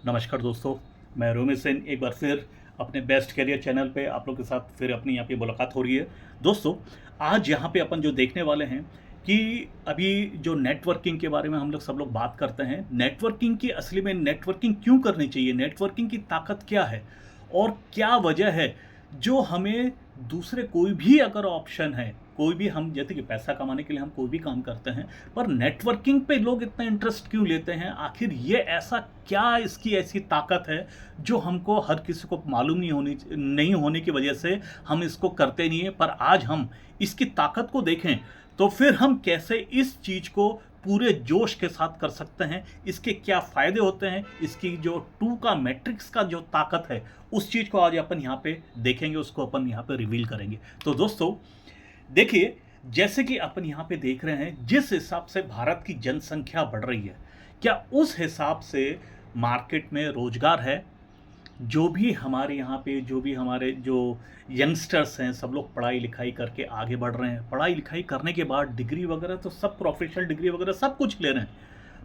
नमस्कार दोस्तों, मैं रोमित सेन एक बार फिर अपने बेस्ट करियर चैनल पे आप लोग के साथ फिर अपनी यहाँ पे मुलाकात हो रही है। दोस्तों, आज यहाँ पे अपन जो देखने वाले हैं कि अभी जो नेटवर्किंग के बारे में हम लोग सब लोग बात करते हैं, नेटवर्किंग की असली में नेटवर्किंग क्यों करनी चाहिए, नेटवर्किंग की ताकत क्या है और क्या वजह है जो हमें दूसरे कोई भी अगर ऑप्शन है, कोई भी हम जैसे कि पैसा कमाने के लिए हम कोई भी काम करते हैं, पर नेटवर्किंग पे लोग इतना इंटरेस्ट क्यों लेते हैं? आखिर ये ऐसा क्या इसकी ऐसी ताकत है जो हमको हर किसी को मालूम नहीं होने की वजह से हम इसको करते नहीं हैं। पर आज हम इसकी ताकत को देखें तो फिर हम कैसे इस चीज़ को पूरे जोश के साथ कर सकते हैं, इसके क्या फ़ायदे होते हैं, इसकी जो टू का मैट्रिक्स का जो ताकत है उस चीज़ को आज अपन यहाँ पे देखेंगे, उसको अपन यहाँ पे रिवील करेंगे। तो दोस्तों देखिए, जैसे कि अपन यहाँ पे देख रहे हैं जिस हिसाब से भारत की जनसंख्या बढ़ रही है, क्या उस हिसाब से मार्केट में रोजगार है? जो भी हमारे यहाँ पे जो भी हमारे जो यंगस्टर्स हैं सब लोग पढ़ाई लिखाई करके आगे बढ़ रहे हैं, पढ़ाई लिखाई करने के बाद डिग्री वगैरह तो सब प्रोफेशनल डिग्री वगैरह सब कुछ ले रहे हैं,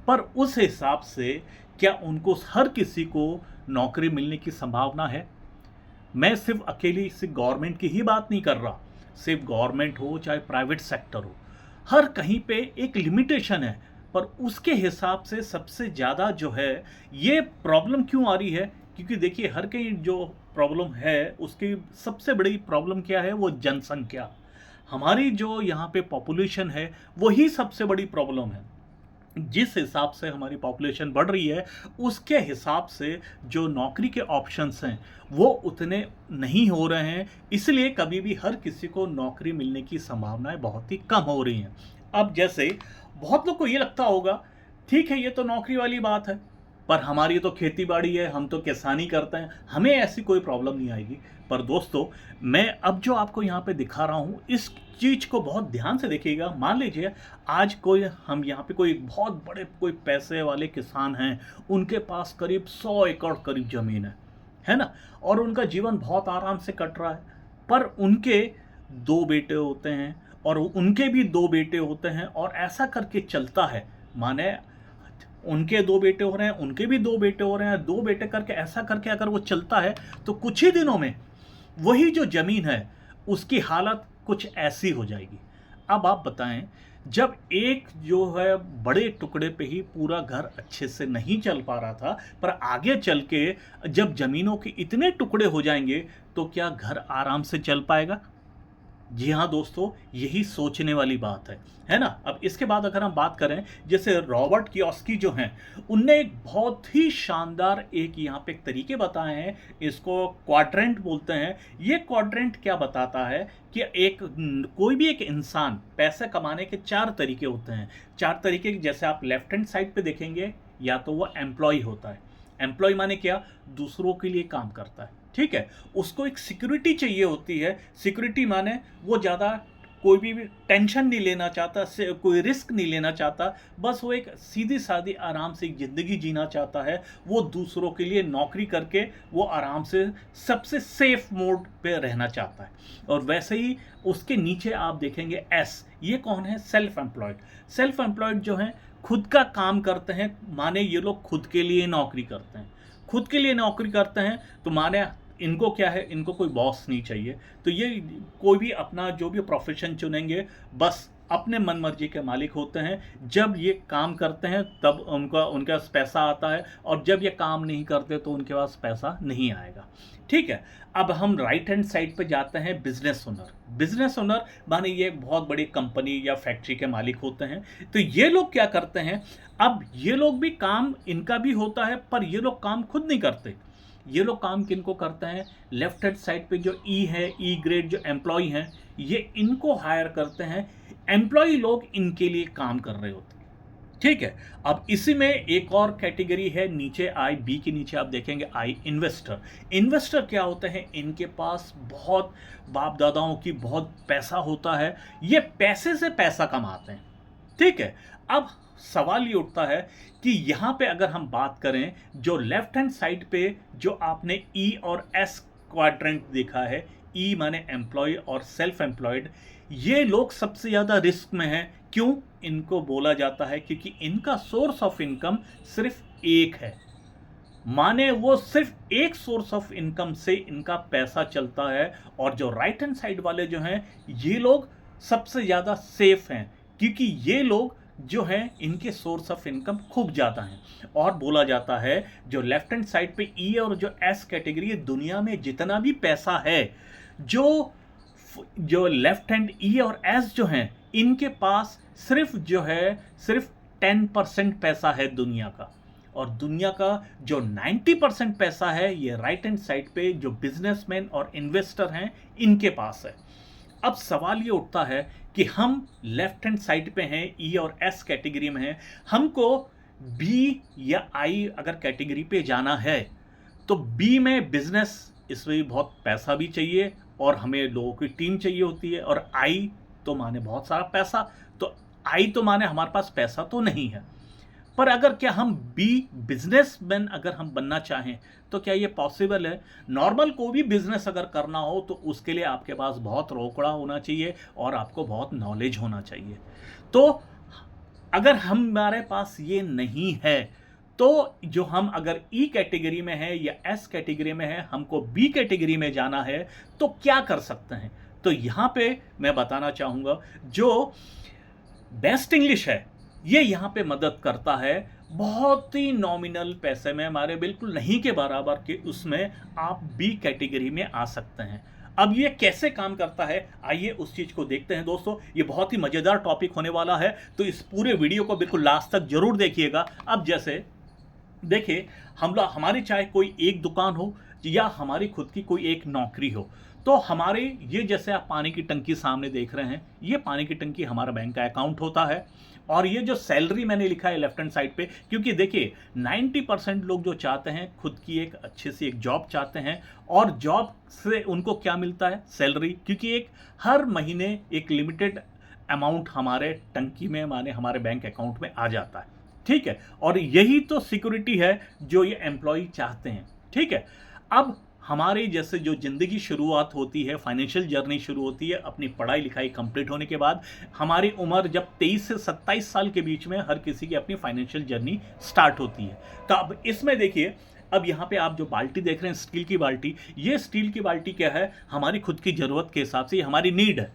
पर उस हिसाब से क्या उनको हर किसी को नौकरी मिलने की संभावना है? मैं सिर्फ अकेली सिर्फ गवर्नमेंट की ही बात नहीं कर रहा, सिर्फ गवर्नमेंट हो चाहे प्राइवेट सेक्टर हो, हर कहीं पे एक लिमिटेशन है। पर उसके हिसाब से सबसे ज़्यादा जो है ये प्रॉब्लम क्यों आ रही है? क्योंकि देखिए हर कहीं जो प्रॉब्लम है उसकी सबसे बड़ी प्रॉब्लम क्या है? वो जनसंख्या। हमारी जो यहाँ पे पॉपुलेशन है वही सबसे बड़ी प्रॉब्लम है। जिस हिसाब से हमारी पॉपुलेशन बढ़ रही है उसके हिसाब से जो नौकरी के ऑप्शंस हैं वो उतने नहीं हो रहे हैं, इसलिए कभी भी हर किसी को नौकरी मिलने की संभावनाएं बहुत ही कम हो रही हैं। अब जैसे बहुत लोग को ये लगता होगा, ठीक है ये तो नौकरी वाली बात है, पर हमारी तो खेती बाड़ी है, हम तो किसानी करते हैं, हमें ऐसी कोई प्रॉब्लम नहीं आएगी। पर दोस्तों, मैं अब जो आपको यहाँ पे दिखा रहा हूँ इस चीज़ को बहुत ध्यान से देखिएगा। मान लीजिए आज कोई हम यहाँ पे कोई बहुत बड़े कोई पैसे वाले किसान हैं, उनके पास करीब 100 एकड़ करीब ज़मीन है ना, और उनका जीवन बहुत आराम से कट रहा है। पर उनके 2 बेटे होते हैं और उनके भी 2 बेटे होते हैं और ऐसा करके चलता है। माने उनके 2 बेटे हो रहे हैं, उनके भी 2 बेटे हो रहे हैं, 2 बेटे करके ऐसा करके अगर वो चलता है तो कुछ ही दिनों में वही जो ज़मीन है उसकी हालत कुछ ऐसी हो जाएगी। अब आप बताएं, जब एक जो है बड़े टुकड़े पे ही पूरा घर अच्छे से नहीं चल पा रहा था, पर आगे चल के जब ज़मीनों के इतने टुकड़े हो जाएंगे तो क्या घर आराम से चल पाएगा? जी हाँ दोस्तों, यही सोचने वाली बात है ना। अब इसके बाद अगर हम बात करें, जैसे रॉबर्ट कियोस्की जो हैं, उनने एक बहुत ही शानदार एक यहाँ पे एक तरीके बताए हैं, इसको क्वाड्रेंट बोलते हैं। ये क्वाड्रेंट क्या बताता है कि कोई भी एक इंसान पैसे कमाने के 4 तरीके होते हैं। 4 तरीके, जैसे आप लेफ्ट हैंड साइड पे देखेंगे, या तो वो एम्प्लॉय होता है। एम्प्लॉय माने क्या? दूसरों के लिए काम करता है, ठीक है। उसको एक सिक्योरिटी चाहिए होती है। सिक्योरिटी माने वो ज़्यादा कोई भी टेंशन नहीं लेना चाहता, कोई रिस्क नहीं लेना चाहता, बस वो एक सीधी सादी आराम से एक ज़िंदगी जीना चाहता है। वो दूसरों के लिए नौकरी करके वो आराम से सबसे सेफ मोड पे रहना चाहता है। और वैसे ही उसके नीचे आप देखेंगे एस, ये कौन है? Self employed. सेल्फ एम्प्लॉयड जो हैं खुद का काम करते हैं, माने ये लोग खुद के लिए नौकरी करते हैं। खुद के लिए नौकरी करते हैं तो माने इनको क्या है, इनको कोई बॉस नहीं चाहिए, तो ये कोई भी अपना जो भी प्रोफेशन चुनेंगे बस अपने मन मर्जी के मालिक होते हैं। जब ये काम करते हैं तब उनके पास पैसा आता है, और जब ये काम नहीं करते तो उनके पास पैसा नहीं आएगा, ठीक है। अब हम राइट हैंड साइड पे जाते हैं, बिजनेस ओनर। बिजनेस ओनर माने ये एक बहुत बड़ी कंपनी या फैक्ट्री के मालिक होते हैं। तो ये लोग क्या करते हैं? अब ये लोग भी काम इनका भी होता है, पर ये लोग काम खुद नहीं करते। ये लोग काम किनको करते हैं? लेफ्ट हैंड साइड पे जो ई है, ई ग्रेड जो एम्प्लॉय हैं, ये इनको हायर करते हैं। एम्प्लॉय लोग इनके लिए काम कर रहे होते हैं, ठीक है। अब इसी में एक और कैटेगरी है नीचे, आई बी के नीचे आप देखेंगे आई, इन्वेस्टर। इन्वेस्टर क्या होते हैं? इनके पास बहुत बाप दादाओं की बहुत पैसा होता है, ये पैसे से पैसा कमाते हैं, ठीक है। अब सवाल ये उठता है कि यहाँ पे अगर हम बात करें, जो लेफ्ट हैंड साइड पे जो आपने ई और एस क्वाड्रेंट देखा है, ई माने एम्प्लॉय और सेल्फ एम्प्लॉयड, ये लोग सबसे ज़्यादा रिस्क में हैं। क्यों? इनको बोला जाता है क्योंकि इनका सोर्स ऑफ इनकम सिर्फ एक है, माने वो सिर्फ एक सोर्स ऑफ इनकम से इनका पैसा चलता है। और जो राइट हैंड साइड वाले जो हैं, ये लोग सबसे ज़्यादा सेफ हैं, क्योंकि ये लोग जो हैं इनके सोर्स ऑफ इनकम खूब ज़्यादा हैं। और बोला जाता है जो लेफ्ट हैंड साइड पे ई और जो एस कैटेगरी है, दुनिया में जितना भी पैसा है, जो लेफ्ट हैंड ई और एस जो हैं, इनके पास सिर्फ 10% पैसा है दुनिया का। और दुनिया का जो 90% पैसा है, ये राइट हैंड साइड पे जो बिजनेसमैन और इन्वेस्टर हैं, इनके पास है। अब सवाल ये उठता है कि हम लेफ्ट हैंड साइड पे हैं, ई और एस कैटेगरी में हैं, हमको बी या आई अगर कैटेगरी पे जाना है, तो बी में बिजनेस, इसमें भी बहुत पैसा भी चाहिए और हमें लोगों की टीम चाहिए होती है। और आई तो माने बहुत सारा पैसा, तो आई तो माने हमारे पास पैसा तो नहीं है। पर अगर क्या हम बी बिजनेसमैन अगर हम बनना चाहें, तो क्या ये पॉसिबल है? नॉर्मल को भी बिजनेस अगर करना हो तो उसके लिए आपके पास बहुत रोकड़ा होना चाहिए और आपको बहुत नॉलेज होना चाहिए। तो अगर हमारे पास ये नहीं है, तो जो हम अगर ई कैटेगरी में है या एस कैटेगरी में है, हमको बी कैटेगरी में जाना है, तो क्या कर सकते हैं? तो यहां पे मैं बताना चाहूंगा, जो बेस्ट इंग्लिश है, ये यहाँ पे मदद करता है। बहुत ही नॉमिनल पैसे में, हमारे बिल्कुल नहीं के बराबर के, उसमें आप बी कैटेगरी में आ सकते हैं। अब ये कैसे काम करता है, आइए उस चीज़ को देखते हैं। दोस्तों, ये बहुत ही मज़ेदार टॉपिक होने वाला है, तो इस पूरे वीडियो को बिल्कुल लास्ट तक जरूर देखिएगा। अब जैसे देखिए, हमारी चाहे कोई एक दुकान हो या हमारी खुद की कोई एक नौकरी हो, तो हमारे ये जैसे आप पानी की टंकी सामने देख रहे हैं, ये पानी की टंकी हमारा बैंक का अकाउंट होता है। और ये जो सैलरी मैंने लिखा है लेफ्ट हैंड साइड पे, क्योंकि देखिए 90% लोग जो चाहते हैं खुद की एक अच्छी सी एक जॉब चाहते हैं, और जॉब से उनको क्या मिलता है? सैलरी। क्योंकि एक हर महीने एक लिमिटेड अमाउंट हमारे टंकी में, माने हमारे बैंक अकाउंट में आ जाता है, ठीक है। और यही तो सिक्योरिटी है जो ये एम्प्लॉय चाहते हैं, ठीक है। अब हमारी जैसे जो ज़िंदगी शुरुआत होती है, फाइनेंशियल जर्नी शुरू होती है अपनी पढ़ाई लिखाई कंप्लीट होने के बाद। हमारी उम्र जब 23 से 27 साल के बीच में हर किसी की अपनी फाइनेंशियल जर्नी स्टार्ट होती है। तो अब इसमें देखिए, अब यहाँ पे आप जो बाल्टी देख रहे हैं, स्टील की बाल्टी, ये स्टील की बाल्टी क्या है? हमारी खुद की ज़रूरत के हिसाब से, ये हमारी नीड है,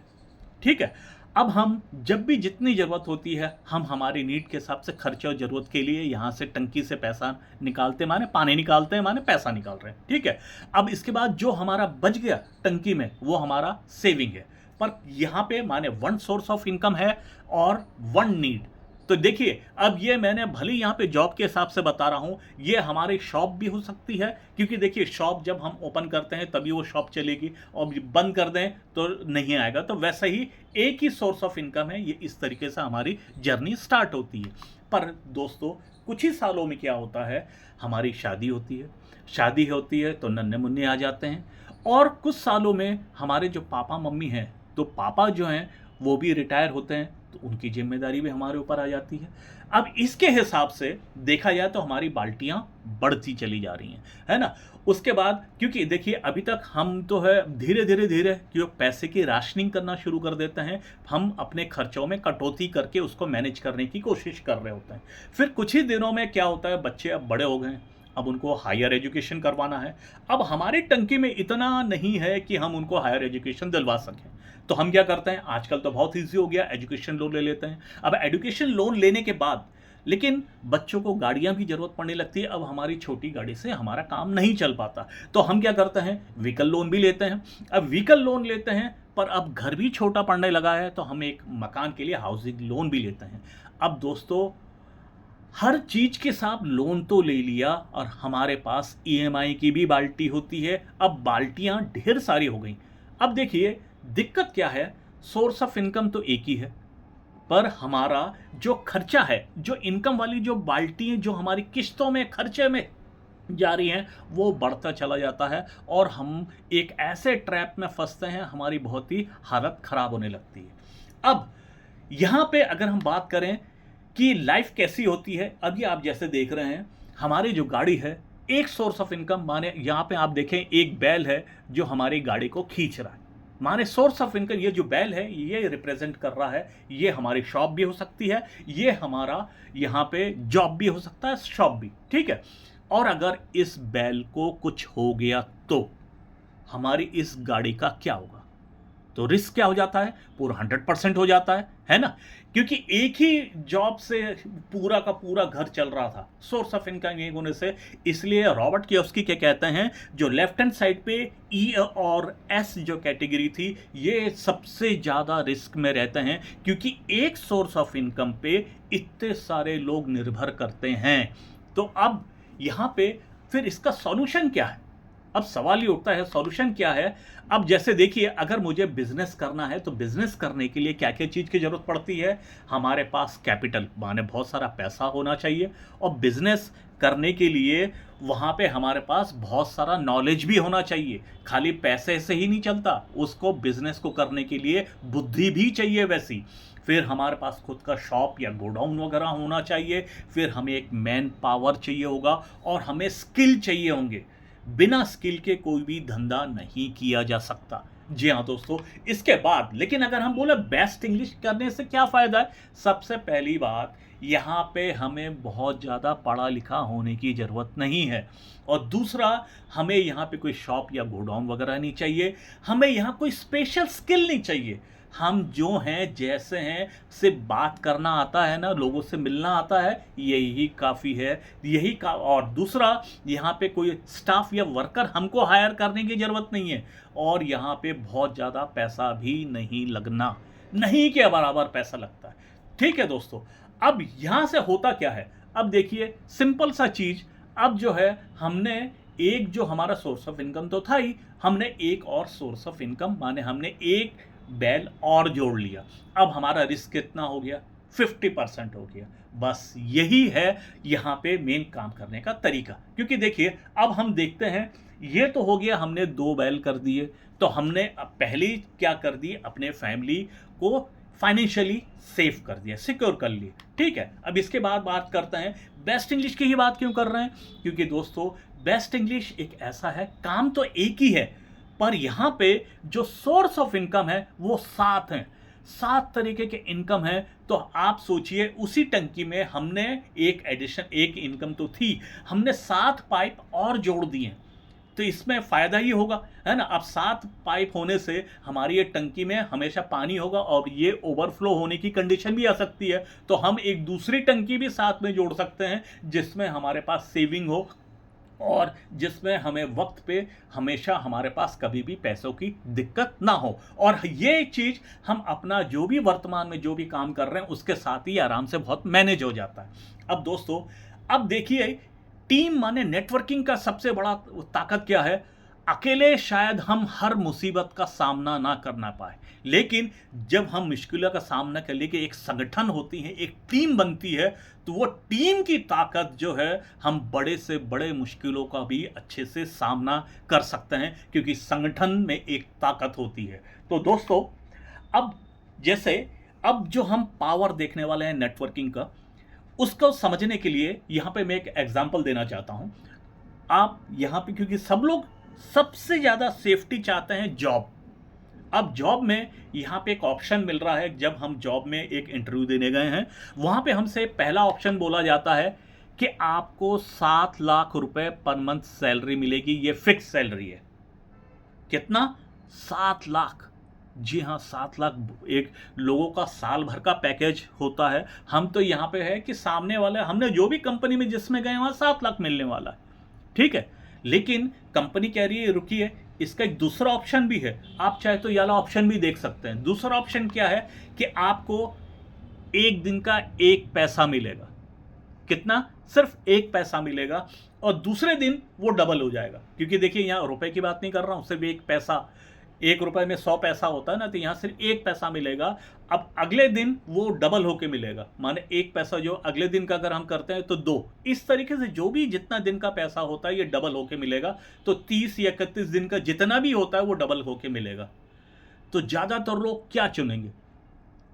ठीक है। अब हम जब भी जितनी ज़रूरत होती है, हम हमारी नीड के हिसाब से खर्चे और ज़रूरत के लिए यहाँ से टंकी से पैसा निकालते, माने पानी निकालते हैं, माने पैसा निकाल रहे हैं, ठीक है। अब इसके बाद जो हमारा बच गया टंकी में, वो हमारा सेविंग है। पर यहाँ पे माने वन सोर्स ऑफ इनकम है और वन नीड। तो देखिए, अब ये मैंने भले यहाँ पे जॉब के हिसाब से बता रहा हूँ, ये हमारी शॉप भी हो सकती है, क्योंकि देखिए शॉप जब हम ओपन करते हैं तभी वो शॉप चलेगी, और बंद कर दें तो नहीं आएगा। तो वैसे ही एक ही सोर्स ऑफ इनकम है, ये इस तरीके से हमारी जर्नी स्टार्ट होती है। पर दोस्तों, कुछ ही सालों में क्या होता है, हमारी शादी होती है तो नन्हे मुन्ने आ जाते हैं। और कुछ सालों में हमारे जो पापा मम्मी हैं, तो पापा जो हैं वो भी रिटायर होते हैं, तो उनकी जिम्मेदारी भी हमारे ऊपर आ जाती है। अब इसके हिसाब से देखा जाए तो हमारी बाल्टियां बढ़ती चली जा रही हैं, है ना। उसके बाद क्योंकि देखिए अभी तक हम तो है धीरे धीरे क्यों पैसे की राशनिंग करना शुरू कर देते हैं, हम अपने खर्चों में कटौती करके उसको मैनेज करने की कोशिश कर रहे होते हैं। फिर कुछ ही दिनों में क्या होता है, बच्चे अब बड़े हो गए, अब उनको हायर एजुकेशन करवाना है। अब हमारी टंकी में इतना नहीं है कि हम उनको हायर एजुकेशन दिलवा सकें, तो हम क्या करते हैं, आजकल तो बहुत ईजी हो गया, एजुकेशन लोन ले लेते हैं। अब एजुकेशन लोन लेने के बाद लेकिन बच्चों को गाड़ियां भी जरूरत पड़ने लगती है। अब हमारी छोटी गाड़ी से हमारा काम नहीं चल पाता, तो हम क्या करते हैं, व्हीकल लोन भी लेते हैं। अब व्हीकल लोन लेते हैं, पर अब घर भी छोटा पड़ने लगा है, तो हम एक मकान के लिए हाउसिंग लोन भी लेते हैं। अब दोस्तों, हर चीज के साथ लोन तो ले लिया, और हमारे पास ईएमआई की भी बाल्टी होती है। अब बाल्टियां ढेर सारी हो गई। अब देखिए दिक्कत क्या है, सोर्स ऑफ इनकम तो एक ही है, पर हमारा जो खर्चा है, जो इनकम वाली जो बाल्टियां जो हमारी किस्तों में खर्चे में जा रही हैं, वो बढ़ता चला जाता है, और हम एक ऐसे ट्रैप में फंसते हैं, हमारी बहुत ही हालत खराब होने लगती है। अब यहाँ पे अगर हम बात करें कि लाइफ कैसी होती है, अभी आप जैसे देख रहे हैं, हमारी जो गाड़ी है, एक सोर्स ऑफ इनकम, माने यहाँ पे आप देखें एक बैल है जो हमारी गाड़ी को खींच रहा है, माने सोर्स ऑफ इनकम। ये जो बैल है ये रिप्रेजेंट कर रहा है, ये हमारी शॉप भी हो सकती है, ये हमारा यहाँ पे जॉब भी हो सकता है, शॉप भी, ठीक है। और अगर इस बैल को कुछ हो गया तो हमारी इस गाड़ी का क्या होगा? तो रिस्क क्या हो जाता है? पूरा 100% हो जाता है ना? क्योंकि एक ही जॉब से पूरा का पूरा घर चल रहा था, सोर्स ऑफ इनकम एक होने से। इसलिए रॉबर्ट कियोस्की क्या कहते हैं, जो लेफ्ट हैंड साइड पे ई और एस जो कैटेगरी थी, ये सबसे ज़्यादा रिस्क में रहते हैं, क्योंकि एक सोर्स ऑफ इनकम पे इतने सारे लोग निर्भर करते हैं। तो अब यहाँ पे फिर इसका सॉल्यूशन क्या है? अब सवाल ये उठता है, सॉल्यूशन क्या है? अब जैसे देखिए, अगर मुझे बिजनेस करना है तो बिजनेस करने के लिए क्या क्या चीज़ की ज़रूरत पड़ती है? हमारे पास कैपिटल माने बहुत सारा पैसा होना चाहिए, और बिजनेस करने के लिए वहाँ पे हमारे पास बहुत सारा नॉलेज भी होना चाहिए। खाली पैसे से ही नहीं चलता, उसको बिजनेस को करने के लिए बुद्धि भी चाहिए वैसी। फिर हमारे पास खुद का शॉप या गोडाउन वगैरह होना चाहिए। फिर हमें एक मैन पावर चाहिए होगा, और हमें स्किल चाहिए होंगे। बिना स्किल के कोई भी धंधा नहीं किया जा सकता। जी हाँ दोस्तों, इसके बाद लेकिन अगर हम बोले बेस्ट इंग्लिश करने से क्या फ़ायदा है? सबसे पहली बात, यहाँ पे हमें बहुत ज़्यादा पढ़ा लिखा होने की ज़रूरत नहीं है। और दूसरा, हमें यहाँ पे कोई शॉप या गोडाउन वगैरह नहीं चाहिए। हमें यहाँ कोई स्पेशल स्किल नहीं चाहिए। हम जो हैं जैसे हैं, सिर्फ बात करना आता है ना, लोगों से मिलना आता है, यही काफ़ी है। यही का और दूसरा, यहाँ पे कोई स्टाफ या वर्कर हमको हायर करने की ज़रूरत नहीं है, और यहाँ पे बहुत ज़्यादा पैसा भी नहीं लगना, नहीं के बराबर पैसा लगता है। ठीक है दोस्तों, अब यहाँ से होता क्या है? अब देखिए, सिंपल सा चीज़, अब जो है हमने एक जो हमारा सोर्स ऑफ इनकम तो था ही, हमने एक और सोर्स ऑफ इनकम माने हमने एक बैल और जोड़ लिया। अब हमारा रिस्क कितना हो गया? 50% हो गया। बस यही है यहाँ पे मेन काम करने का तरीका। क्योंकि देखिए, अब हम देखते हैं, ये तो हो गया, हमने 2 बैल कर दिए, तो हमने अब पहले क्या कर दिए, अपने फैमिली को फाइनेंशियली सेफ कर दिया, सिक्योर कर लिए। ठीक है, अब इसके बाद बात करते हैं बेस्ट इंग्लिश की ही बात क्यों कर रहे हैं? क्योंकि दोस्तों, बेस्ट इंग्लिश एक ऐसा है, काम तो एक ही है, पर यहाँ पे जो सोर्स ऑफ इनकम है वो 7 हैं। 7 तरीके के इनकम है। तो आप सोचिए, उसी टंकी में हमने एक इनकम तो थी, हमने 7 पाइप और जोड़ दिए, तो इसमें फ़ायदा ही होगा, है ना? अब 7 पाइप होने से हमारी ये टंकी में हमेशा पानी होगा, और ये ओवरफ्लो होने की कंडीशन भी आ सकती है। तो हम एक दूसरी टंकी भी साथ में जोड़ सकते हैं, जिसमें हमारे पास सेविंग हो, और जिसमें हमें वक्त पे हमेशा हमारे पास कभी भी पैसों की दिक्कत ना हो। और ये चीज़ हम अपना जो भी वर्तमान में जो भी काम कर रहे हैं उसके साथ ही आराम से बहुत मैनेज हो जाता है। अब दोस्तों, अब देखिए, टीम माने नेटवर्किंग का सबसे बड़ा ताकत क्या है? अकेले शायद हम हर मुसीबत का सामना ना करना पाए, लेकिन जब हम मुश्किलों का सामना कर लिए, कि एक संगठन होती है, एक टीम बनती है, तो वो टीम की ताकत जो है, हम बड़े से बड़े मुश्किलों का भी अच्छे से सामना कर सकते हैं, क्योंकि संगठन में एक ताकत होती है। तो दोस्तों, अब जैसे अब जो हम पावर देखने वाले हैं नेटवर्किंग का, उसको समझने के लिए यहाँ पे मैं एक एग्जांपल देना चाहता हूँ। आप यहाँ पे, क्योंकि सब लोग सबसे ज़्यादा सेफ्टी चाहते हैं जॉब। अब जॉब में यहाँ पे एक ऑप्शन मिल रहा है, जब हम जॉब में एक इंटरव्यू देने गए हैं, वहाँ पे हमसे पहला ऑप्शन बोला जाता है कि आपको 7 लाख रुपए पर मंथ सैलरी मिलेगी। ये फिक्स सैलरी है। कितना? 7 लाख। जी हाँ, 7 लाख एक लोगों का साल भर का पैकेज होता है। हम तो यहाँ पे है कि सामने वाले, हमने जो भी कंपनी में जिसमें गए वहाँ 7 लाख मिलने वाला है। ठीक है, लेकिन कंपनी कह रही है रुकिए, इसका एक दूसरा ऑप्शन भी है। आप चाहे तो ये वाला ऑप्शन भी देख सकते हैं। दूसरा ऑप्शन क्या है कि आपको एक दिन का 1 पैसा मिलेगा। कितना? सिर्फ 1 पैसा मिलेगा, और दूसरे दिन वो डबल हो जाएगा। क्योंकि देखिए, यहाँ रुपए की बात नहीं कर रहा हूँ, सिर्फ 1 पैसा। 1 रुपए में 100 पैसा होता है ना, तो यहाँ सिर्फ 1 पैसा मिलेगा। अब अगले दिन वो डबल होके मिलेगा, माने 1 पैसा जो अगले दिन का अगर हम करते हैं तो 2। इस तरीके से जो भी जितना दिन का पैसा होता है, ये डबल होके मिलेगा। तो 30 या 31 दिन का जितना भी होता है वो डबल होके मिलेगा। तो ज़्यादातर लोग क्या चुनेंगे?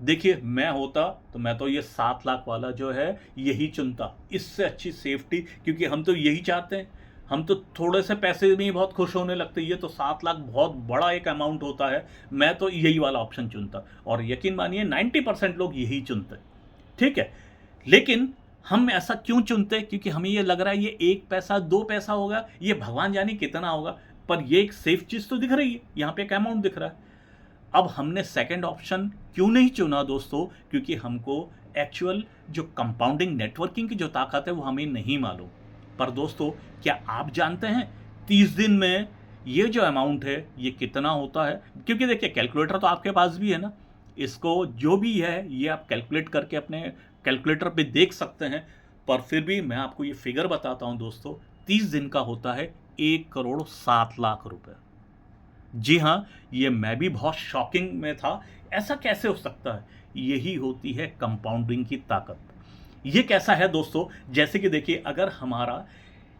देखिए, मैं होता तो मैं तो ये 7 लाख वाला जो है यही चुनता। इससे अच्छी सेफ्टी, क्योंकि हम तो यही चाहते हैं। हम तो थोड़े से पैसे में ही बहुत खुश होने लगते हैं। ये तो 7 लाख बहुत बड़ा एक अमाउंट होता है। मैं तो यही वाला ऑप्शन चुनता, और यकीन मानिए 90% लोग यही चुनते हैं। ठीक है, लेकिन हम ऐसा क्यों चुनते? क्योंकि हमें ये लग रहा है ये 1 पैसा 2 पैसा होगा, ये भगवान जाने कितना होगा, पर ये एक सेफ चीज़ तो दिख रही है, यहाँ पे एक अमाउंट दिख रहा है। अब हमने सेकंड ऑप्शन क्यों नहीं चुना दोस्तों? क्योंकि हमको एक्चुअल जो कंपाउंडिंग नेटवर्किंग की जो ताकत है वो हमें नहीं मालूम। पर दोस्तों, क्या आप जानते हैं 30 दिन में ये जो अमाउंट है ये कितना होता है? क्योंकि देखिए कैलकुलेटर तो आपके पास भी है ना, इसको जो भी है ये आप कैलकुलेट करके अपने कैलकुलेटर पे देख सकते हैं। पर फिर भी मैं आपको ये फिगर बताता हूं दोस्तों, 30 दिन का होता है 1,07,00,000 रुपए। जी हाँ, ये मैं भी बहुत शॉकिंग में था, ऐसा कैसे हो सकता है? यही होती है कंपाउंडिंग की ताकत। ये कैसा है दोस्तों? जैसे कि देखिए, अगर हमारा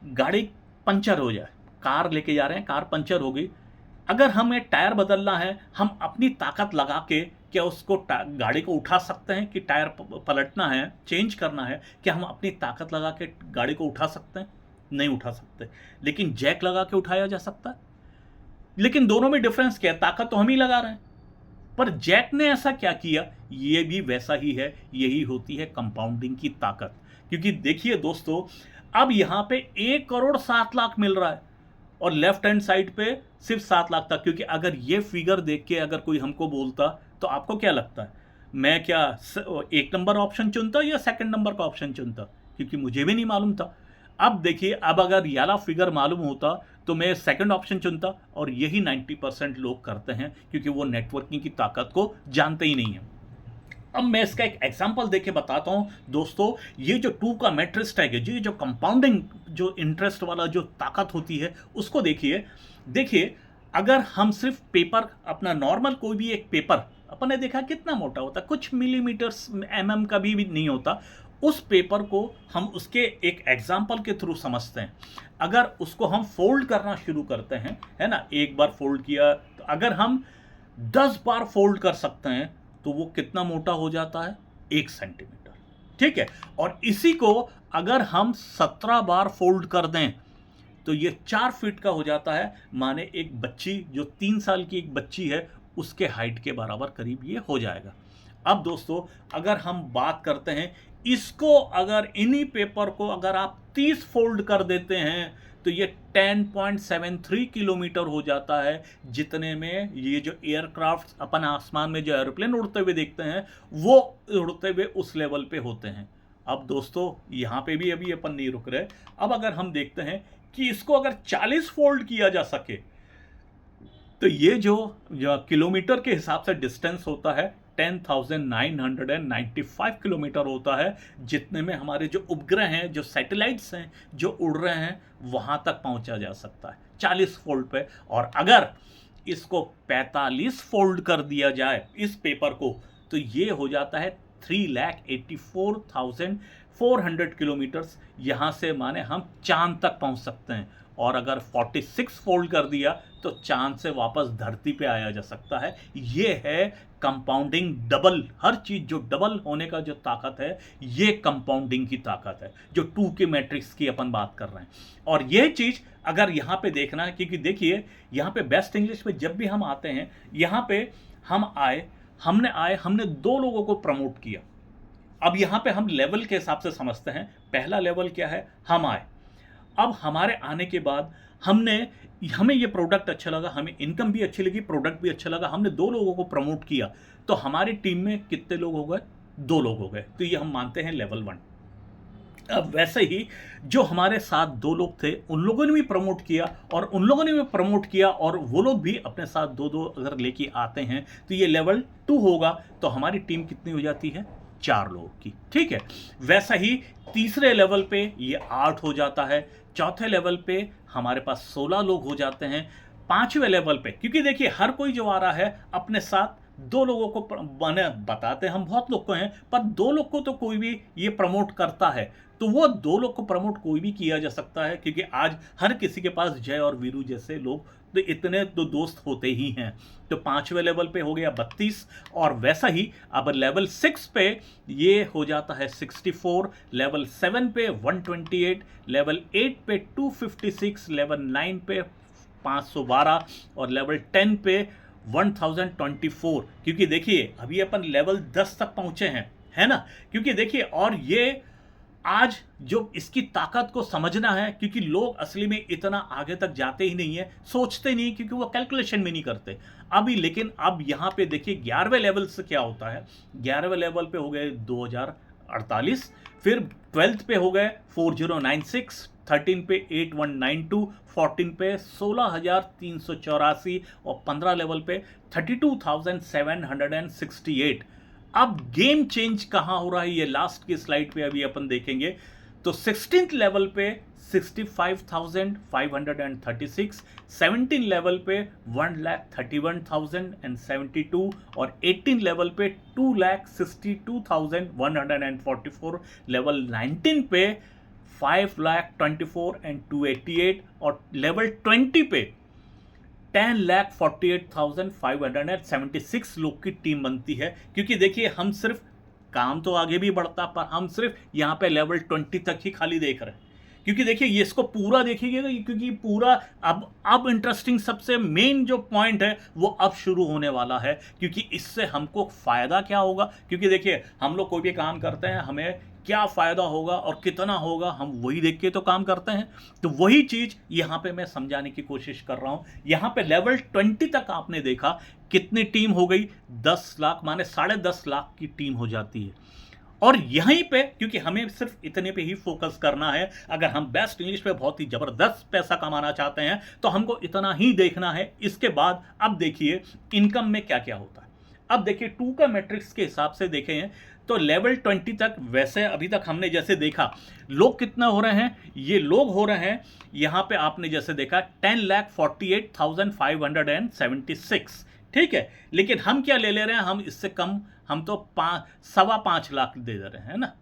गाड़ी पंचर हो जाए, कार लेके जा रहे हैं, कार पंचर हो गई, अगर हमें टायर बदलना है, हम अपनी ताकत लगा के क्या उसको गाड़ी को उठा सकते हैं? कि टायर पलटना है, चेंज करना है, क्या हम अपनी ताकत लगा के गाड़ी को उठा सकते हैं? नहीं उठा सकते। लेकिन जैक लगा के उठाया जा सकता है। लेकिन दोनों में डिफरेंस क्या है? ताकत तो हम ही लगा रहे हैं। पर जैक ने ऐसा क्या किया? ये भी वैसा ही है, यही होती है कंपाउंडिंग की ताकत। क्योंकि देखिए दोस्तों, अब यहां पे 1,07,00,000 मिल रहा है और लेफ्ट हैंड साइड पे सिर्फ 7,00,000 तक। क्योंकि अगर ये फिगर देख के अगर कोई हमको बोलता तो आपको क्या लगता है, मैं क्या 1 नंबर ऑप्शन चुनता या सेकंड नंबर का ऑप्शन चुनता? क्योंकि मुझे भी नहीं मालूम था। अब देखिए, अब अगर ये वाला फिगर मालूम होता तो मैं सेकंड ऑप्शन चुनता, और यही 90% लोग करते हैं क्योंकि वो नेटवर्किंग की ताकत को जानते ही नहीं है। अब मैं इसका एक एग्जांपल देके बताता हूं दोस्तों। ये जो 2 का मैट्रिक्स टैग है, ये जो कंपाउंडिंग जो इंटरेस्ट वाला जो ताकत होती है उसको देखिए। देखिए, अगर हम सिर्फ पेपर, अपना नॉर्मल कोई भी एक पेपर अपन ने देखा कितना मोटा होता है, कुछ मिलीमीटर्स mm का भी नहीं होता। उस पेपर को हम उसके एक एग्जाम्पल के थ्रू समझते हैं। अगर उसको हम फोल्ड करना शुरू करते हैं, है ना, एक बार फोल्ड किया तो अगर हम 10 बार फोल्ड कर सकते हैं तो वो कितना मोटा हो जाता है? 1 सेंटीमीटर। ठीक है। और इसी को अगर हम 17 बार फोल्ड कर दें तो ये 4 फीट का हो जाता है। माने एक बच्ची जो 3 साल की एक बच्ची है उसके हाइट के बराबर करीब ये हो जाएगा। अब दोस्तों, अगर हम बात करते हैं इसको, अगर इन्हीं पेपर को अगर आप 30 फोल्ड कर देते हैं तो ये 10.73 किलोमीटर हो जाता है। जितने में ये जो एयरक्राफ्ट अपन आसमान में जो एरोप्लेन उड़ते हुए देखते हैं वो उड़ते हुए उस लेवल पे होते हैं। अब दोस्तों, यहाँ पे भी अभी अपन नहीं रुक रहे। अब अगर हम देखते हैं कि इसको अगर 40 फोल्ड किया जा सके तो ये जो किलोमीटर के हिसाब से डिस्टेंस होता है 10,995 किलोमीटर होता है। जितने में हमारे जो उपग्रह हैं, जो सैटेलाइट्स हैं जो उड़ रहे हैं, वहां तक पहुंचा जा सकता है 40 फोल्ड पे। और अगर इसको 45 फोल्ड कर दिया जाए इस पेपर को तो ये हो जाता है 3,84,400 किलोमीटर्स। यहां से माने हम चांद तक पहुंच सकते हैं। और अगर 46 फोल्ड कर दिया तो चांद से वापस धरती पे आया जा सकता है। ये है कंपाउंडिंग डबल। हर चीज जो डबल होने का जो ताकत है, ये कंपाउंडिंग की ताकत है, जो 2 के मैट्रिक्स की अपन बात कर रहे हैं। और ये चीज अगर यहां पे देखना है, क्योंकि देखिए यहां पे बेस्ट इंग्लिश में जब भी हम आते हैं, यहां पे हम हमने 2 लोगों को प्रमोट किया। अब यहां पे हम लेवल के हिसाब से समझते हैं। पहला लेवल क्या है? हम आए। अब हमारे आने के बाद हमें ये प्रोडक्ट अच्छा लगा, हमें इनकम भी अच्छी लगी, प्रोडक्ट भी अच्छा लगा, हमने 2 लोगों को प्रमोट किया। तो हमारी टीम में कितने लोग हो गए? 2 लोग हो गए। तो ये हम मानते हैं लेवल 1। अब वैसे ही जो हमारे साथ 2 लोग थे उन लोगों ने भी प्रमोट किया, और उन लोगों ने भी प्रमोट किया, और वो लोग भी अपने साथ 2-2 अगर लेके आते हैं तो ये लेवल 2 होगा। तो हमारी टीम कितनी हो जाती है? 4 लोगों की। ठीक है। वैसा ही तीसरे लेवल पे ये 8 हो जाता है। चौथे लेवल पे हमारे पास 16 लोग हो जाते हैं। 5वें लेवल पे, क्योंकि देखिए हर कोई जो आ रहा है अपने साथ 2 लोगों को माने बताते हैं हम बहुत लोग को हैं, पर 2 लोग को तो कोई भी ये प्रमोट करता है। तो वो 2 लोग को प्रमोट कोई भी किया जा सकता है, क्योंकि आज हर किसी के पास जय और वीरू जैसे लोग तो इतने तो दोस्त होते ही हैं। तो 5वें लेवल पे हो गया 32। और वैसा ही अब लेवल 6 पे ये हो जाता है 64, लेवल 7 पे 128, लेवल 8 पे 256, लेवल 9 पे 512 और लेवल 10 पे 1024। क्योंकि देखिए अभी अपन लेवल 10 तक पहुंचे हैं, है ना। क्योंकि देखिए, और ये आज जो इसकी ताकत को समझना है, क्योंकि लोग असली में इतना आगे तक जाते ही नहीं है, सोचते नहीं, क्योंकि वो कैलकुलेशन में नहीं करते अभी। लेकिन अब यहाँ पे देखिए 11वें लेवल से क्या होता है। 11वें लेवल पे हो गए 2048, फिर 12th पे हो गए 4096, 13 पे 8192, 14 पे 16384 और 15 लेवल पे 32768। अब गेम चेंज कहां हो रहा है, ये लास्ट की स्लाइड पे अभी अपन देखेंगे। तो 16th लेवल पे 65,536, 17 लेवल पे 1,31,072 और 18 लेवल पे 2,62,144, लेवल 19 पे 5,24,288 और लेवल 20 पे 10,48,576 लोग की टीम बनती है। क्योंकि देखिए हम सिर्फ, काम तो आगे भी बढ़ता, पर हम सिर्फ यहाँ पे लेवल 20 तक ही खाली देख रहे हैं। क्योंकि देखिए ये इसको पूरा देखिएगा, क्योंकि पूरा अब इंटरेस्टिंग सबसे मेन जो पॉइंट है वो अब शुरू होने वाला है। क्योंकि इससे हमको फ़ायदा क्या होगा, क्योंकि देखिए हम लोग कोई भी काम करते हैं, हमें क्या फ़ायदा होगा और कितना होगा, हम वही देख के तो काम करते हैं। तो वही चीज़ यहाँ पे मैं समझाने की कोशिश कर रहा हूँ। यहाँ पे लेवल 20 तक आपने देखा कितनी टीम हो गई, 10 लाख, माने 10.5 लाख की टीम हो जाती है। और यहीं पे, क्योंकि हमें सिर्फ इतने पे ही फोकस करना है, अगर हम बेस्ट इंग्लिश पे बहुत ही ज़बरदस्त पैसा कमाना चाहते हैं तो हमको इतना ही देखना है। इसके बाद अब देखिए इनकम में क्या क्या होता है। अब देखिए 2 का मैट्रिक्स के हिसाब से देखें तो लेवल 20 तक, वैसे अभी तक हमने जैसे देखा लोग कितना हो रहे हैं, ये लोग हो रहे हैं यहाँ पे आपने जैसे देखा 10,48,576, ठीक है। लेकिन हम क्या ले रहे हैं, हम इससे कम, हम तो 5.25 लाख दे रहे हैं ना,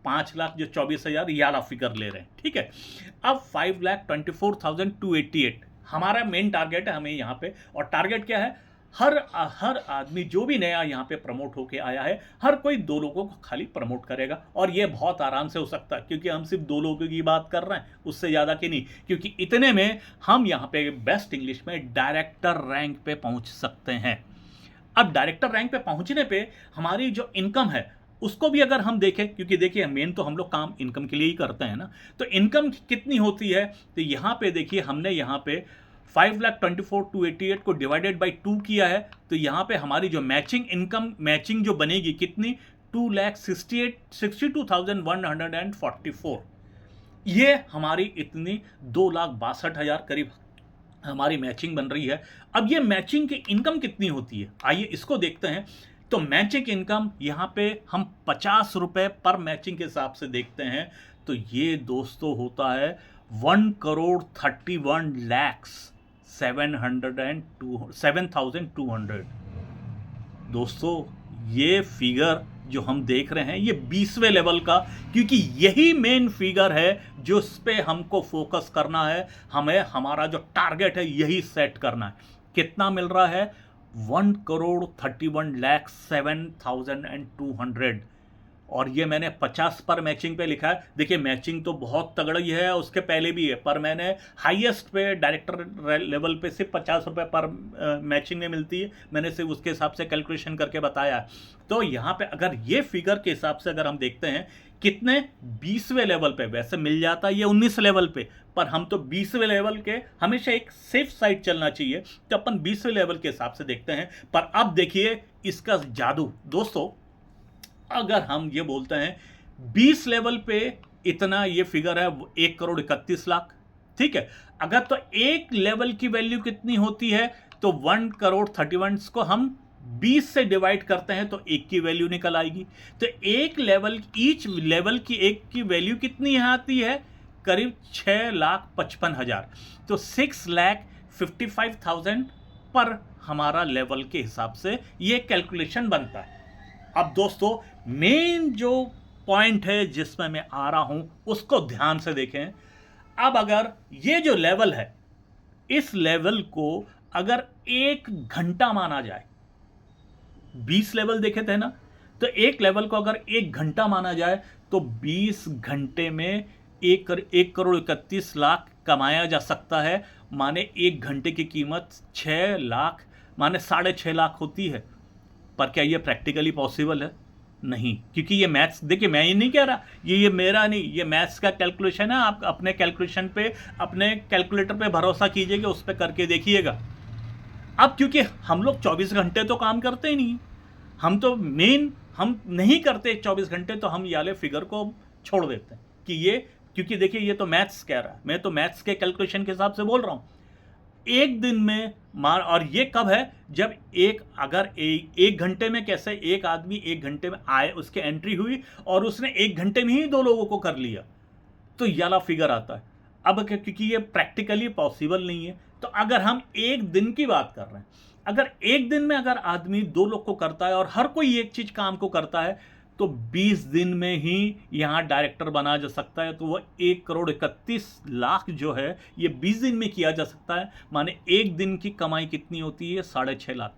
5 लाख जो 24,000 ये वाला फिगर ले रहे हैं, ठीक है। अब 5,24,288 हमारा मेन टारगेट है हमें यहाँ पे। और टारगेट क्या है, हर आदमी जो भी नया यहाँ पे प्रमोट होके आया है, हर कोई 2 लोगों को खाली प्रमोट करेगा। और ये बहुत आराम से हो सकता है, क्योंकि हम सिर्फ 2 लोगों की बात कर रहे हैं, उससे ज़्यादा की नहीं। क्योंकि इतने में हम यहाँ पे बेस्ट इंग्लिश में डायरेक्टर रैंक पे पहुँच सकते हैं। अब डायरेक्टर रैंक पे पहुँचने पे हमारी जो इनकम है उसको भी अगर हम देखें, क्योंकि देखिए मेन तो हम लोग काम इनकम के लिए ही करते हैं ना, तो इनकम कितनी होती है। तो यहाँ पे देखिए हमने यहाँ पे 5,24,288 को डिवाइडेड बाई 2 किया है। तो यहाँ पे हमारी जो मैचिंग इनकम, मैचिंग जो बनेगी कितनी, 2,62,144। ये हमारी इतनी 2,62,000 करीब हमारी मैचिंग बन रही है। अब ये मैचिंग की इनकम कितनी होती है, आइए इसको देखते हैं। तो मैचिंग इनकम यहाँ पे हम 50 रुपये पर मैचिंग के हिसाब से देखते हैं। तो ये दोस्तों होता है 1,31,7,200। दोस्तों ये फिगर जो हम देख रहे हैं ये 20वें लेवल का, क्योंकि यही मेन फिगर है जो इस पे हमको फोकस करना है। हमें हमारा जो टारगेट है यही सेट करना है। कितना मिल रहा है, 1,31,07,200। और ये मैंने 50 पर मैचिंग पे लिखा है। देखिए मैचिंग तो बहुत तगड़ी है, उसके पहले भी है, पर मैंने हाईएस्ट पे डायरेक्टर लेवल पे सिर्फ 50 रुपये पर मैचिंग में मिलती है, मैंने सिर्फ उसके हिसाब से कैलकुलेशन करके बताया। तो यहाँ पे अगर ये फिगर के हिसाब से अगर हम देखते हैं कितने, 20वें लेवल पे, वैसे मिल जाता है ये 19 लेवल पे, पर हम तो 20वें लेवल के, हमेशा एक सेफ साइड चलना चाहिए, तो अपन 20वें लेवल के हिसाब से देखते हैं। पर अब देखिए इसका जादू दोस्तों, अगर हम ये बोलते हैं 20 लेवल पे इतना ये फिगर है 1,31,00,000, ठीक है। अगर तो एक लेवल की वैल्यू कितनी होती है, तो 1,31,00,000 को हम 20 से डिवाइड करते हैं तो एक की वैल्यू निकल आएगी। तो एक लेवल, ईच लेवल की एक की वैल्यू कितनी आती है, करीब 6,55,000। तो 6,55,000 पर हमारा लेवल के हिसाब से ये कैलकुलेशन बनता है। अब दोस्तों मेन जो पॉइंट है जिसमें मैं आ रहा हूं उसको ध्यान से देखें। अब अगर ये जो लेवल है, इस लेवल को अगर 1 घंटा माना जाए, 20 लेवल देखे थे ना, तो एक लेवल को अगर 1 घंटा माना जाए तो 20 घंटे में 1,31,00,000 कमाया जा सकता है। माने 1 घंटे की कीमत 6 लाख, माने 6.5 लाख होती है। पर क्या ये प्रैक्टिकली पॉसिबल है? नहीं, क्योंकि ये मैथ्स, देखिए मैं ये नहीं कह रहा, ये मेरा नहीं, ये मैथ्स का कैलकुलेशन है। आप अपने कैलकुलेशन पे, अपने कैलकुलेटर पे भरोसा कीजिएगा, उस पर करके देखिएगा। अब क्योंकि हम लोग 24 घंटे तो काम करते ही नहीं, हम नहीं करते 24 घंटे, तो हम ये वाले फिगर को छोड़ देते हैं कि ये, क्योंकि देखिए ये तो मैथ्स कह रहा है, मैं तो मैथ्स के कैलकुलेशन के हिसाब से बोल रहा हूँ। एक दिन में और ये कब है, जब अगर एक घंटे में, कैसे एक आदमी एक घंटे में आए, उसके एंट्री हुई और उसने एक घंटे में ही 2 लोगों को कर लिया, तो ये वाला फिगर आता है। अब क्योंकि ये प्रैक्टिकली पॉसिबल नहीं है, तो अगर हम एक दिन की बात कर रहे हैं, अगर एक दिन में अगर आदमी 2 लोग को करता है और हर कोई एक चीज काम को करता है, तो 20 दिन में ही यहां डायरेक्टर बना जा सकता है। तो वह 1,31,00,000 जो है, ये 20 दिन में किया जा सकता है। माने एक दिन की कमाई कितनी होती है? 6.5 लाख।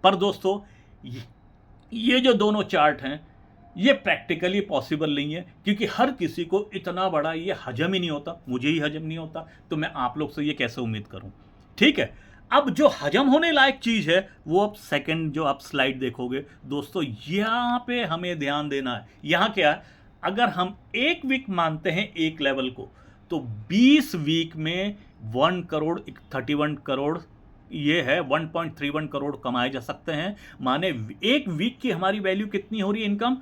पर दोस्तों, ये जो दोनों चार्ट हैं, ये प्रैक्टिकली पॉसिबल नहीं है, क्योंकि हर किसी को इतना बड़ा ये हजम ही नहीं होता। मुझे ही हजम नहीं होता, तो मैं आप लोग से ये कैसे उम्मीद करूं? ठीक है, अब जो हजम होने लायक चीज है, वो अब सेकंड जो आप स्लाइड देखोगे दोस्तों, यहां पे हमें ध्यान देना है। यहां क्या है, अगर हम एक वीक मानते हैं एक लेवल को, तो 20 वीक में 1 करोड़ 31 करोड़, ये है 1.31 करोड़ कमाए जा सकते हैं। माने एक वीक की हमारी वैल्यू कितनी हो रही है? इनकम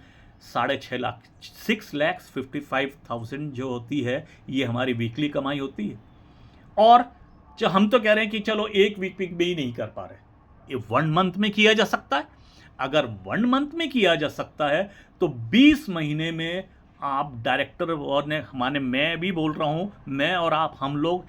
6.5 लाख, 6,55,000 जो होती है, ये हमारी वीकली कमाई होती है। और जो हम तो कह रहे हैं कि चलो एक वीक में ही नहीं कर पा रहे, ये 1 मंथ में किया जा सकता है। अगर 1 मंथ में किया जा सकता है, तो 20 महीने में आप डायरेक्टर, और ने माने मैं भी बोल रहा हूं, मैं और आप, हम लोग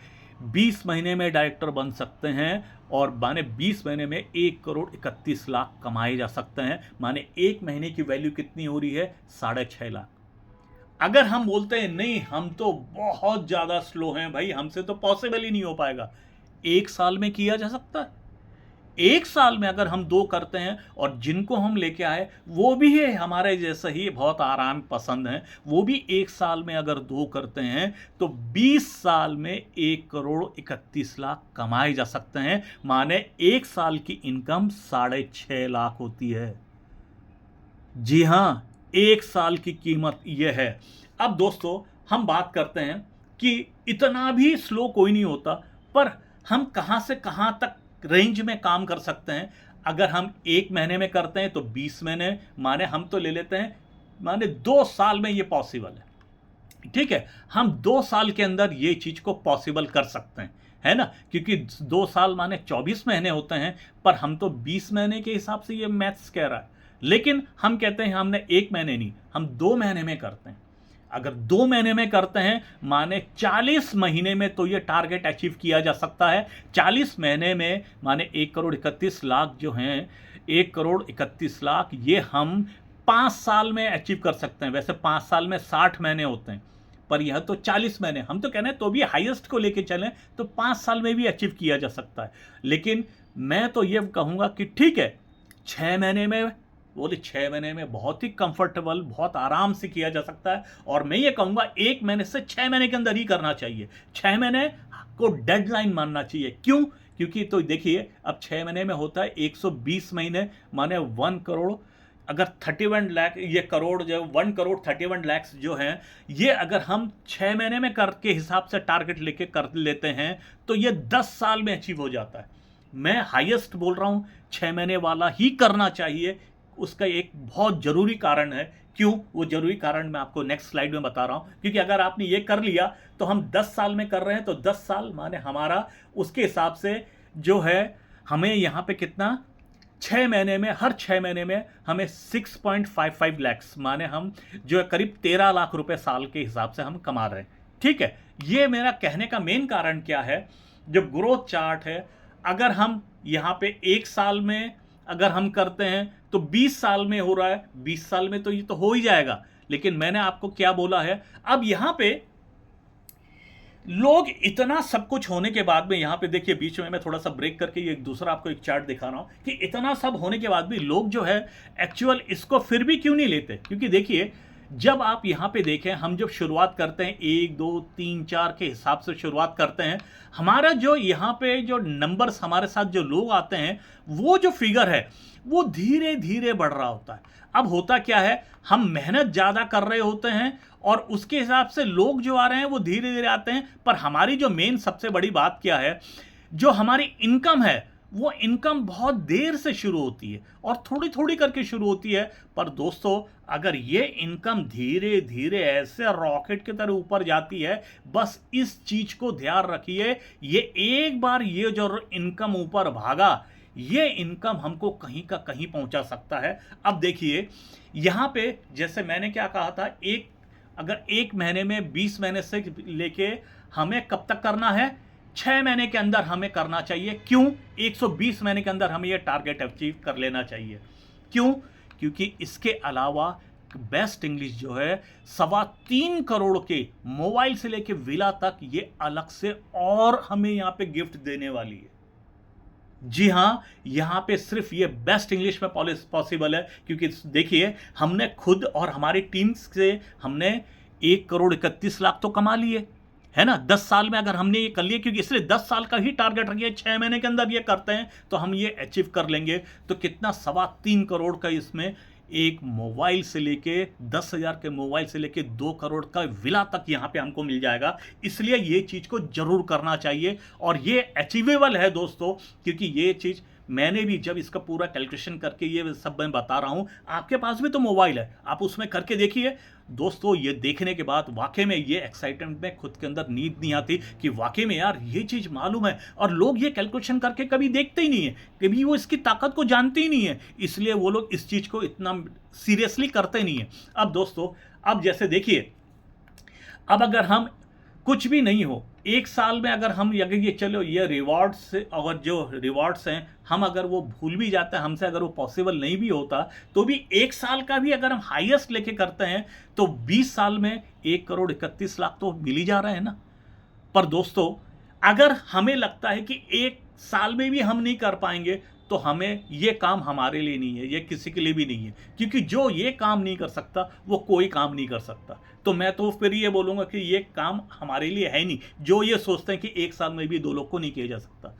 20 महीने में डायरेक्टर बन सकते हैं। और माने 20 महीने में 1,31,00,000 कमाए जा सकते हैं। माने एक महीने की वैल्यू कितनी हो रही है? 6.5 लाख। अगर हम बोलते हैं नहीं, हम तो बहुत ज्यादा स्लो हैं भाई, हमसे तो पॉसिबल ही नहीं हो पाएगा, 1 साल में किया जा सकता है। 1 साल में अगर हम 2 करते हैं, और जिनको हम लेके आए वो भी है हमारे जैसा ही, बहुत आराम पसंद है, वो भी 1 साल में अगर 2 करते हैं, तो 20 साल में 1,31,00,000 कमाए जा सकते हैं। माने 1 साल की इनकम 6.5 लाख होती है। जी हां, 1 साल की कीमत यह है। अब दोस्तों, हम बात करते हैं कि इतना भी स्लो कोई नहीं होता, पर हम कहां से कहां तक रेंज में काम कर सकते हैं। अगर हम 1 महीने में करते हैं, तो 20 महीने, माने हम तो ले लेते हैं, माने 2 साल में ये पॉसिबल है। ठीक है, हम 2 साल के अंदर ये चीज को पॉसिबल कर सकते हैं, है ना, क्योंकि 2 साल माने 24 महीने होते हैं, पर हम तो 20 महीने के हिसाब से ये मैथ्स कह रहा है। लेकिन हम कहते हैं हमने 1 महीने नहीं, हम 2 महीने में करते हैं। अगर 2 महीने में करते हैं, माने 40 महीने में तो ये टारगेट अचीव किया जा सकता है। 40 महीने में माने 1,31,00,000 जो हैं, 1,31,00,000 ये हम 5 साल में अचीव कर सकते हैं। वैसे 5 साल में 60 महीने होते हैं, पर यह तो 40 महीने, हम तो कह रहे हैं तो भी हाईएस्ट को लेके चलें तो 5 साल में भी अचीव किया जा सकता है। लेकिन मैं तो ये कहूंगा कि ठीक है, 6 महीने में, बोले 6 महीने में बहुत ही कंफर्टेबल, बहुत आराम से किया जा सकता है। और मैं ये कहूंगा 1 महीने से 6 महीने के अंदर ही करना चाहिए। 6 महीने को डेडलाइन मानना चाहिए। क्यों? क्योंकि तो देखिए, अब 6 महीने में होता है 120 महीने, माने 1 करोड़, अगर 31 लाख, ये करोड़ जो 1 करोड़ 31 लाख जो हैं, ये अगर हम 6 महीने में कर के हिसाब से टारगेट लेके कर लेते हैं, तो ये 10 साल में अचीव हो जाता है। मैं हाईएस्ट बोल रहा हूं, 6 महीने वाला ही करना चाहिए। उसका एक बहुत जरूरी कारण है। क्यों? वो जरूरी कारण मैं आपको नेक्स्ट स्लाइड में बता रहा हूं। क्योंकि अगर आपने ये कर लिया, तो हम 10 साल में कर रहे हैं, तो 10 साल माने हमारा उसके हिसाब से जो है, हमें यहां पे कितना, 6 महीने में, हर 6 महीने में हमें 6.55 लाख, माने हम जो है करीब 13 लाख रुपए साल के हिसाब से हम कमा रहे हैं। ठीक है, ये मेरा कहने का मेन कारण क्या है, जो ग्रोथ चार्ट है, अगर हम यहां पे 1 साल में अगर हम करते हैं, तो 20 साल में हो रहा है, 20 साल में तो ये तो हो ही जाएगा। लेकिन मैंने आपको क्या बोला है, अब यहां पे लोग इतना सब कुछ होने के बाद में, यहां पे देखिए बीच में मैं थोड़ा सा ब्रेक करके ये एक दूसरा आपको एक चार्ट दिखा रहा हूं, कि इतना सब होने के बाद भी लोग जो है एक्चुअल इसको फिर भी क्यों नहीं लेते। क्योंकि देखिए, जब आप यहाँ पे देखें, हम जब शुरुआत करते हैं 1 2 3 4 के हिसाब से शुरुआत करते हैं, हमारा जो यहाँ पे जो नंबर्स हमारे साथ जो लोग आते हैं, वो जो फिगर है वो धीरे धीरे बढ़ रहा होता है। अब होता क्या है, हम मेहनत ज़्यादा कर रहे होते हैं और उसके हिसाब से लोग जो आ रहे हैं वो धीरे धीरे आते हैं, पर हमारी जो मेन सबसे बड़ी बात क्या है, जो हमारी इनकम है वो इनकम बहुत देर से शुरू होती है और थोड़ी थोड़ी करके शुरू होती है। पर दोस्तों, अगर ये इनकम धीरे धीरे ऐसे रॉकेट की तरह ऊपर जाती है, बस इस चीज को ध्यान रखिए, ये एक बार ये जो इनकम ऊपर भागा, ये इनकम हमको कहीं का कहीं पहुंचा सकता है। अब देखिए यहां पे जैसे मैंने क्या कहा था, अगर एक महीने में 20 महीने से लेके हमें कब तक करना है, 6 महीने के अंदर हमें करना चाहिए। क्यों? 120 महीने के अंदर हमें यह टारगेट अचीव कर लेना चाहिए। क्यों? क्योंकि इसके अलावा बेस्ट इंग्लिश जो है 3.25 करोड़ के मोबाइल से लेके विला तक ये अलग से और हमें यहां पे गिफ्ट देने वाली है। जी हां, यहां पे सिर्फ ये बेस्ट इंग्लिश में पॉसिबल है, क्योंकि देखिए हमने खुद और हमारी टीम से हमने 1,31,00,000 तो कमा लिए है ना 10 साल में, अगर हमने ये कर लिया, क्योंकि इसलिए 10 साल का ही टारगेट रखिए, 6 महीने के अंदर ये करते हैं तो हम ये अचीव कर लेंगे। तो कितना 3.25 करोड़ का इसमें एक मोबाइल से लेके 10,000 के मोबाइल से लेके 2 करोड़ का विला तक यहाँ पे हमको मिल जाएगा। इसलिए ये चीज़ को जरूर करना चाहिए और ये अचीवेबल है दोस्तों, क्योंकि ये चीज़ मैंने भी जब इसका पूरा कैलकुलेशन करके ये सब मैं बता रहा हूँ, आपके पास भी तो मोबाइल है, आप उसमें करके देखिए दोस्तों। ये देखने के बाद वाकई में ये एक्साइटमेंट में खुद के अंदर नींद नहीं आती कि वाकई में यार ये चीज़ मालूम है, और लोग ये कैलकुलेशन करके कभी देखते ही नहीं है, कभी वो इसकी ताकत को जानते ही नहीं है, इसलिए वो लोग इस चीज़ को इतना सीरियसली करते नहीं है। अब दोस्तों, अब जैसे देखिए, अब अगर हम कुछ भी नहीं हो, एक साल में अगर हम ये चलो ये रिवॉर्ड्स, अगर जो रिवॉर्ड्स हैं हम अगर वो भूल भी जाते हैं, हमसे अगर वो पॉसिबल नहीं भी होता, तो भी एक साल का भी अगर हम हाईएस्ट लेके करते हैं तो 20 साल में 1,31,00,000 तो मिल ही जा रहे हैं ना। पर दोस्तों, अगर हमें लगता है कि एक साल में भी हम नहीं कर पाएंगे, तो हमें ये काम हमारे लिए नहीं है, ये किसी के लिए भी नहीं है, क्योंकि जो ये काम नहीं कर सकता वो कोई काम नहीं कर सकता। तो मैं तो फिर ये बोलूँगा कि ये काम हमारे लिए है नहीं, जो ये सोचते हैं कि एक साल में भी 2 लोग को नहीं किया जा सकता।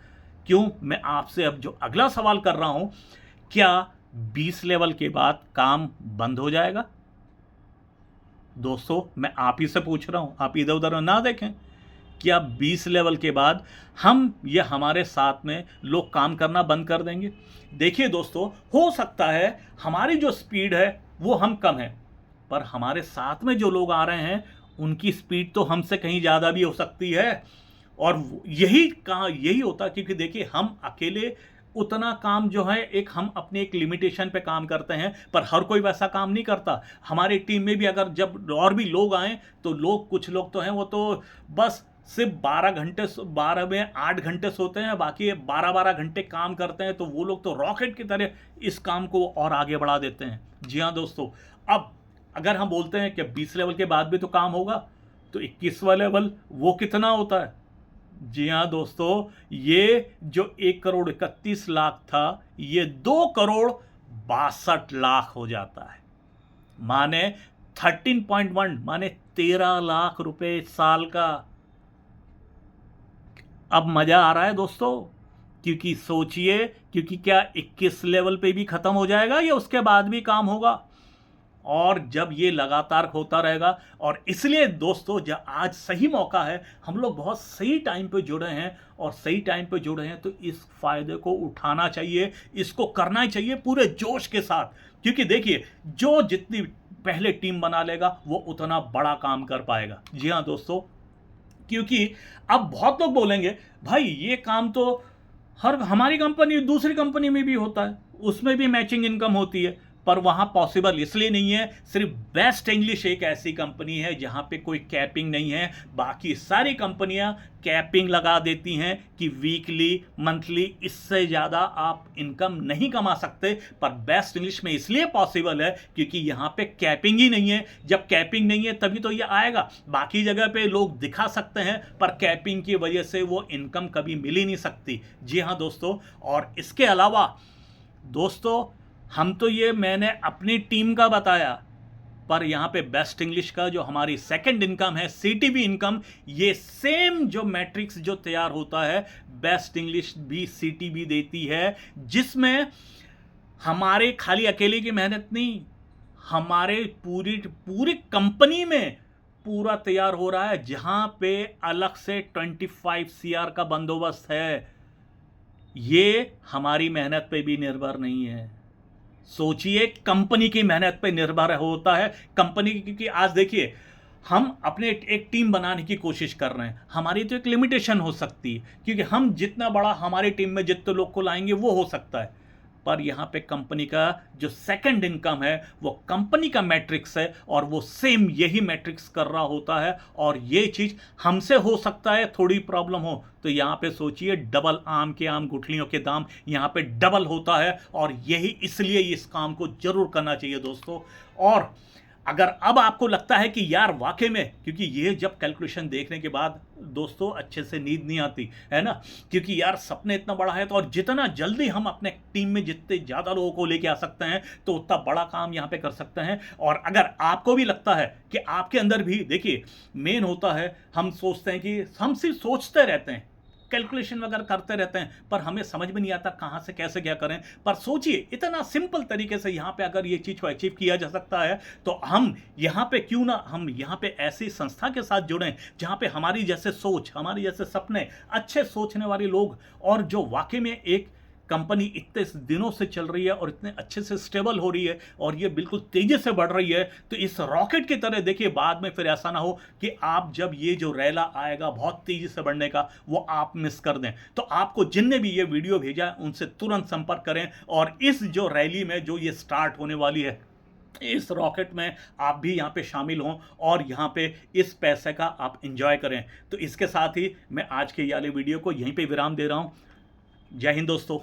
क्यों? मैं आपसे अब जो अगला सवाल कर रहा हूँ, क्या 20 लेवल के बाद काम बंद हो जाएगा? दोस्तों, मैं आप ही से पूछ रहा हूँ, आप इधर उधर ना देखें। क्या 20 लेवल के बाद हम ये हमारे साथ में लोग काम करना बंद कर देंगे? देखिए दोस्तों, हो सकता है हमारी जो स्पीड है वो हम कम है, पर हमारे साथ में जो लोग आ रहे हैं उनकी स्पीड तो हमसे कहीं ज़्यादा भी हो सकती है। और यही होता है, क्योंकि देखिए हम अकेले उतना काम जो है हम अपने एक लिमिटेशन पे काम करते हैं, पर हर कोई वैसा काम नहीं करता। हमारी टीम में भी अगर जब और भी लोग आए तो कुछ लोग तो हैं वो तो बस सिर्फ 12 में 8 घंटे सोते हैं, बाकी 12 घंटे काम करते हैं, तो वो लोग तो रॉकेट की तरह इस काम को और आगे बढ़ा देते हैं। जी हाँ दोस्तों, अब अगर हम बोलते हैं कि 20 लेवल के बाद भी तो काम होगा, तो 21वां लेवल वो कितना होता है? जी हाँ दोस्तों, ये जो 1,31,00,000 था, ये 2,62,00,000 हो जाता है, माने 13.1 माने 13 लाख रुपए साल का। अब मजा आ रहा है दोस्तों, क्योंकि सोचिए, क्योंकि क्या 21 लेवल पे भी खत्म हो जाएगा या उसके बाद भी काम होगा, और जब ये लगातार होता रहेगा। और इसलिए दोस्तों, जब आज सही मौका है, हम लोग बहुत सही टाइम पे जुड़े हैं, और सही टाइम पे जुड़े हैं तो इस फायदे को उठाना चाहिए, इसको करना ही चाहिए पूरे जोश के साथ। क्योंकि देखिए, जो जितनी पहले टीम बना लेगा वो उतना बड़ा काम कर पाएगा। जी हाँ दोस्तों, क्योंकि अब बहुत लोग बोलेंगे भाई ये काम तो हमारी कंपनी दूसरी कंपनी में भी होता है, उसमें भी मैचिंग इनकम होती है, पर वहाँ पॉसिबल इसलिए नहीं है। सिर्फ बेस्ट इंग्लिश एक ऐसी कंपनी है जहाँ पे कोई कैपिंग नहीं है, बाकी सारी कंपनियाँ कैपिंग लगा देती हैं कि वीकली मंथली, इससे ज़्यादा आप इनकम नहीं कमा सकते। पर बेस्ट इंग्लिश में इसलिए पॉसिबल है क्योंकि यहाँ पे कैपिंग ही नहीं है। जब कैपिंग नहीं है तभी तो ये आएगा। बाकी जगह पे लोग दिखा सकते हैं, पर कैपिंग की वजह से वो इनकम कभी मिल ही नहीं सकती। जी हाँ दोस्तों, और इसके अलावा दोस्तों, हम तो ये मैंने अपनी टीम का बताया, पर यहाँ पे बेस्ट इंग्लिश का जो हमारी सेकंड इनकम है, सीटीबी इनकम, ये सेम जो मैट्रिक्स जो तैयार होता है बेस्ट इंग्लिश भी सीटीबी देती है, जिसमें हमारे खाली अकेले की मेहनत नहीं, हमारे पूरी पूरी कंपनी में पूरा तैयार हो रहा है, जहां पे अलग से 25 सीआर का बंदोबस्त है। ये हमारी मेहनत पे भी निर्भर नहीं है, सोचिए कंपनी की मेहनत पे निर्भर होता है कंपनी की। क्योंकि आज देखिए हम अपने एक टीम बनाने की कोशिश कर रहे हैं, हमारी तो एक लिमिटेशन हो सकती है, क्योंकि हम जितना बड़ा हमारी टीम में जितने लोग को लाएंगे वो हो सकता है, पर यहाँ पे कंपनी का जो सेकंड इनकम है वो कंपनी का मैट्रिक्स है, और वो सेम यही मैट्रिक्स कर रहा होता है। और ये चीज़ हमसे हो सकता है थोड़ी प्रॉब्लम हो, तो यहाँ पे सोचिए डबल आम के आम गुठलियों के दाम यहाँ पे डबल होता है, और यही इसलिए इस काम को जरूर करना चाहिए दोस्तों। और अगर अब आपको लगता है कि यार वाकई में, क्योंकि ये जब कैलकुलेशन देखने के बाद दोस्तों अच्छे से नींद नहीं आती है ना, क्योंकि यार सपने इतना बड़ा है, तो और जितना जल्दी हम अपने टीम में जितने ज़्यादा लोगों को लेके आ सकते हैं तो उतना बड़ा काम यहाँ पे कर सकते हैं। और अगर आपको भी लगता है कि आपके अंदर भी, देखिए मेन होता है, हम सोचते हैं कि हम सिर्फ सोचते रहते हैं, कैलकुलेशन वगैरह करते रहते हैं, पर हमें समझ में नहीं आता कहाँ से कैसे क्या करें। पर सोचिए इतना सिंपल तरीके से यहाँ पे अगर ये चीज़ को अचीव किया जा सकता है, तो हम यहाँ पे क्यों ना हम यहाँ पे ऐसी संस्था के साथ जुड़ें जहाँ पे हमारी जैसे सोच, हमारी जैसे सपने, अच्छे सोचने वाले लोग, और जो वाकई में एक कंपनी इतने दिनों से चल रही है और इतने अच्छे से स्टेबल हो रही है, और ये बिल्कुल तेजी से बढ़ रही है, तो इस रॉकेट की तरह देखिए बाद में फिर ऐसा ना हो कि आप जब ये जो रैला आएगा बहुत तेजी से बढ़ने का, वो आप मिस कर दें। तो आपको जिनने भी ये वीडियो भेजा उनसे तुरंत संपर्क करें, और इस जो रैली में जो ये स्टार्ट होने वाली है, इस रॉकेट में आप भी यहाँ पे शामिल हों और यहाँ पे इस पैसे का आप एंजॉय करें। तो इसके साथ ही मैं आज के ये वाले वीडियो को यहीं पे विराम दे रहा हूँ। जय हिंद दोस्तों।